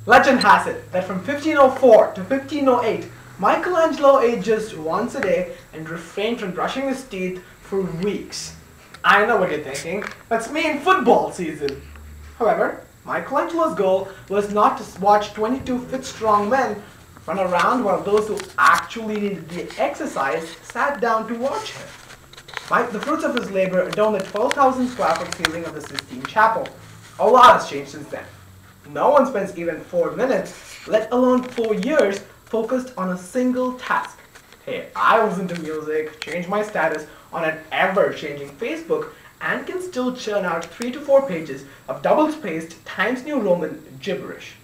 Legend has it that from 1504 to 1508, Michelangelo ate just once a day and refrained from brushing his teeth for weeks. I know what you're thinking, that's me in football season. However, Michelangelo's goal was not to watch 22 fit strong men run around while those who actually needed the exercise sat down to watch him. The fruits of his labor adorn the 12,000 square foot ceiling of the Sistine Chapel. A lot has changed since then. No one spends even 4 minutes, let alone 4 years, focused on a single task. Hey, I listen to music, change my status on an ever-changing Facebook, and can still churn out 3 to 4 pages of double-spaced Times New Roman gibberish.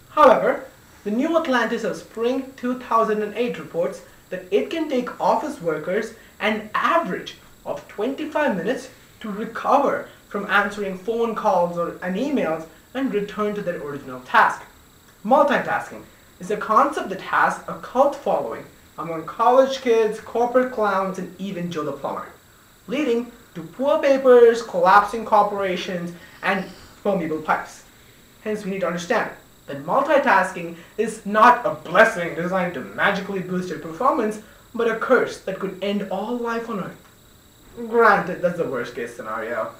However, the New Atlantis of Spring 2008 reports that it can take office workers an average of 25 minutes to recover from answering phone calls and emails and return to their original task. Multitasking is a concept that has a cult following among college kids, corporate clowns, and even Joe the Plumber, leading to poor papers, collapsing corporations, and permeable pipes. Hence, we need to understand that multitasking is not a blessing designed to magically boost your performance, but a curse that could end all life on Earth. Granted, that's the worst case scenario.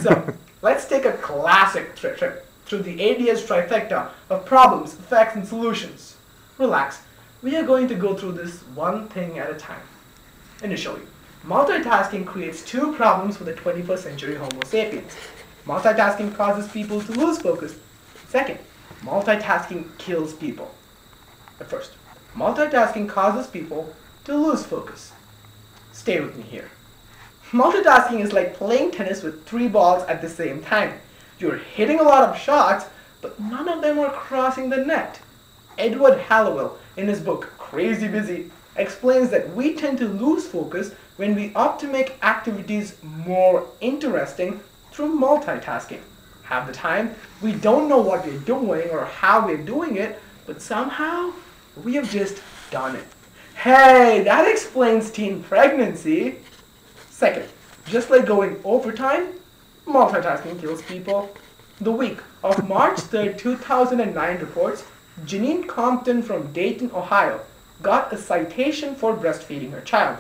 So, let's take a classic trip through the ADS trifecta of problems, effects, and solutions. Relax, we are going to go through this one thing at a time. Initially, multitasking creates 2 problems for the 21st century Homo sapiens. Multitasking causes people to lose focus. Second, multitasking kills people. At first, multitasking causes people to lose focus. Stay with me here. Multitasking is like playing tennis with 3 balls at the same time. You're hitting a lot of shots, but none of them are crossing the net. Edward Hallowell, in his book Crazy Busy, explains that we tend to lose focus when we opt to make activities more interesting through multitasking. Half the time, we don't know what we're doing or how we're doing it, but somehow we have just done it. Hey, that explains teen pregnancy. Second, just like going overtime, multitasking kills people. The week of March 3rd, 2009 reports Janine Compton from Dayton, Ohio, got a citation for breastfeeding her child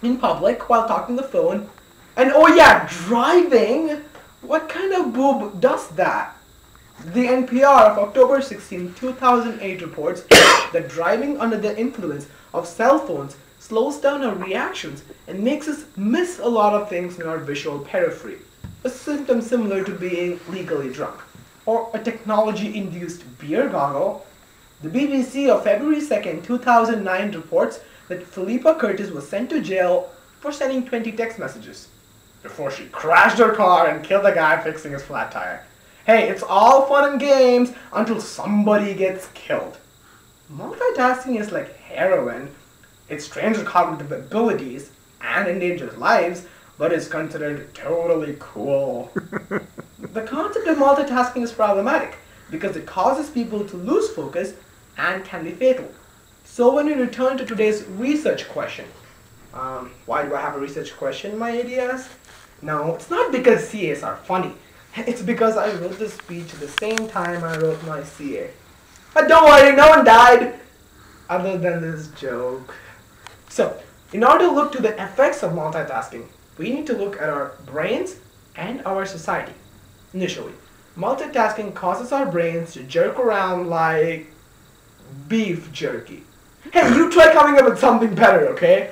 in public while talking on the phone. And oh yeah, driving! What kind of boob does that? The NPR of October 16, 2008 reports that driving under the influence of cell phones slows down our reactions and makes us miss a lot of things in our visual periphery, a symptom similar to being legally drunk, or a technology-induced beer goggle. The BBC of February 2, 2009 reports that Philippa Curtis was sent to jail for sending 20 text messages before she crashed her car and killed the guy fixing his flat tire. Hey, it's all fun and games until somebody gets killed. Multitasking is like heroin. It strains your cognitive abilities and endangers lives, but is considered totally cool. The concept of multitasking is problematic because it causes people to lose focus and can be fatal. So when we return to today's research question, why do I have a research question, my ADS? No, it's not because CAs are funny. It's because I wrote this speech at the same time I wrote my CA. But don't worry, no one died! Other than this joke. So, in order to look to the effects of multitasking, we need to look at our brains and our society. Initially, multitasking causes our brains to jerk around like beef jerky. Hey, you try coming up with something better, okay?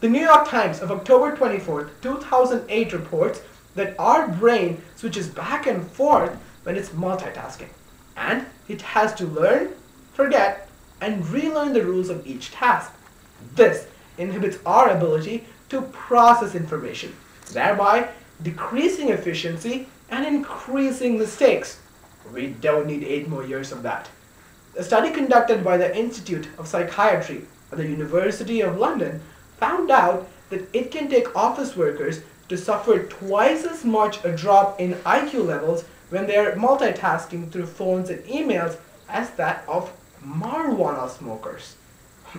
The New York Times of October 24th, 2008 reports that our brain switches back and forth when it's multitasking. And it has to learn, forget, and relearn the rules of each task. This inhibits our ability to process information, thereby decreasing efficiency and increasing mistakes. We don't need 8 more years of that. A study conducted by the Institute of Psychiatry at the University of London found out that it can take office workers to suffer twice as much a drop in IQ levels when they are multitasking through phones and emails as that of marijuana smokers.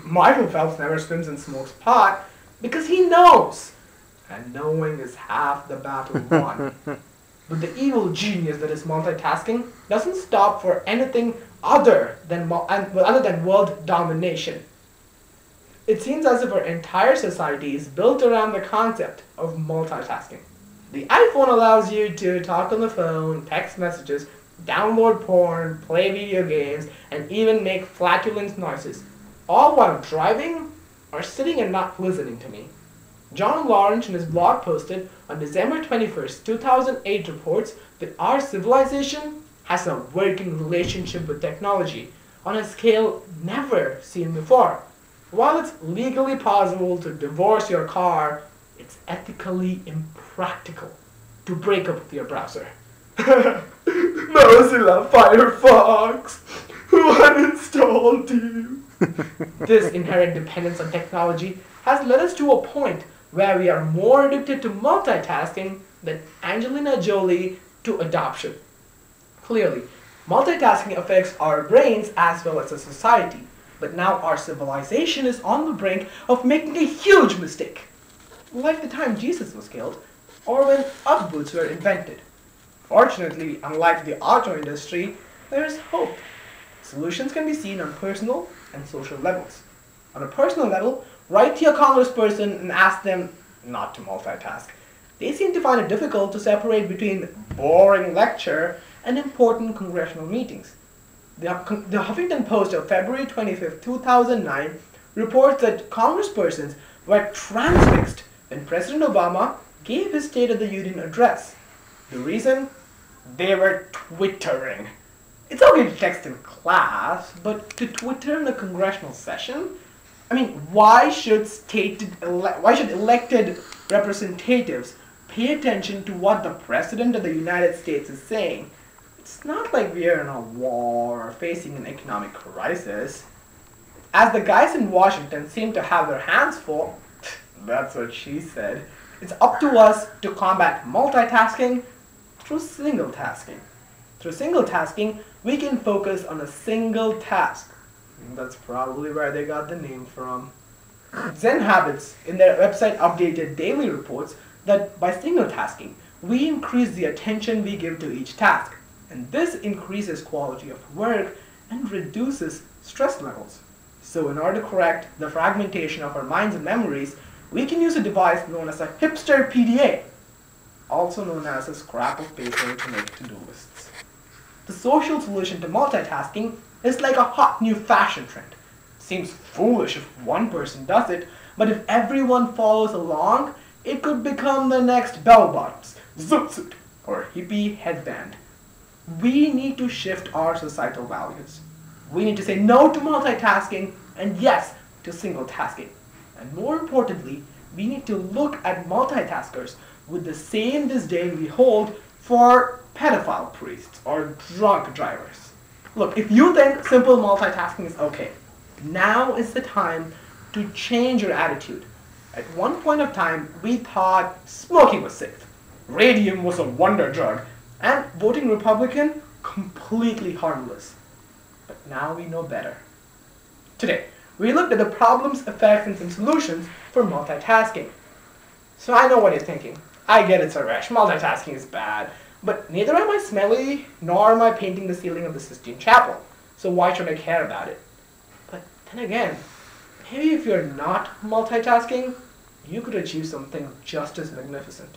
Michael Phelps never swims and smokes pot because he knows. And knowing is half the battle won. But the evil genius that is multitasking doesn't stop for anything other than world domination. It seems as if our entire society is built around the concept of multitasking. The iPhone allows you to talk on the phone, text messages, download porn, play video games, and even make flatulent noises, all while driving or sitting and not listening to me. John Lawrence in his blog posted on December 21st, 2008 reports that our civilization has a working relationship with technology on a scale never seen before. While it's legally possible to divorce your car, it's ethically impractical to break up with your browser. Mozilla Firefox, who uninstalled you? This inherent dependence on technology has led us to a point where we are more addicted to multitasking than Angelina Jolie to adoption. Clearly, multitasking affects our brains as well as a society, but now our civilization is on the brink of making a huge mistake, like the time Jesus was killed, or when Ugg boots were invented. Fortunately, unlike the auto industry, there is hope. Solutions can be seen on personal and social levels. On a personal level, write to your congressperson and ask them not to multitask. They seem to find it difficult to separate between boring lecture and important congressional meetings. The Huffington Post of February 25, 2009 reports that congresspersons were transfixed when President Obama gave his State of the Union address. The reason? They were twittering. It's okay to text in class, but to Twitter in a congressional session? I mean, why should elected representatives pay attention to what the President of the United States is saying? It's not like we are in a war or facing an economic crisis. As the guys in Washington seem to have their hands full, that's what she said, it's up to us to combat multitasking through single tasking. Through single tasking, we can focus on a single task. That's probably where they got the name from. Zen Habits, in their website updated daily reports that by single tasking, we increase the attention we give to each task. And this increases quality of work and reduces stress levels. So in order to correct the fragmentation of our minds and memories, we can use a device known as a hipster PDA, also known as a scrap of paper to make to-do lists. The social solution to multitasking is like a hot new fashion trend. Seems foolish if one person does it, but if everyone follows along, it could become the next bell bottoms, zoot suit, or hippie headband. We need to shift our societal values. We need to say no to multitasking and yes to single tasking. And more importantly, we need to look at multitaskers with the same disdain we hold for pedophile priests or drunk drivers. Look, if you think simple multitasking is okay, now is the time to change your attitude. At one point of time, we thought smoking was safe, radium was a wonder drug, and voting Republican completely harmless. But now we know better. Today, we looked at the problems, effects, and some solutions for multitasking. So I know what you're thinking. I get it, Sarvesh, multitasking is bad. But neither am I smelly, nor am I painting the ceiling of the Sistine Chapel. So why should I care about it? But then again, maybe if you're not multitasking, you could achieve something just as magnificent.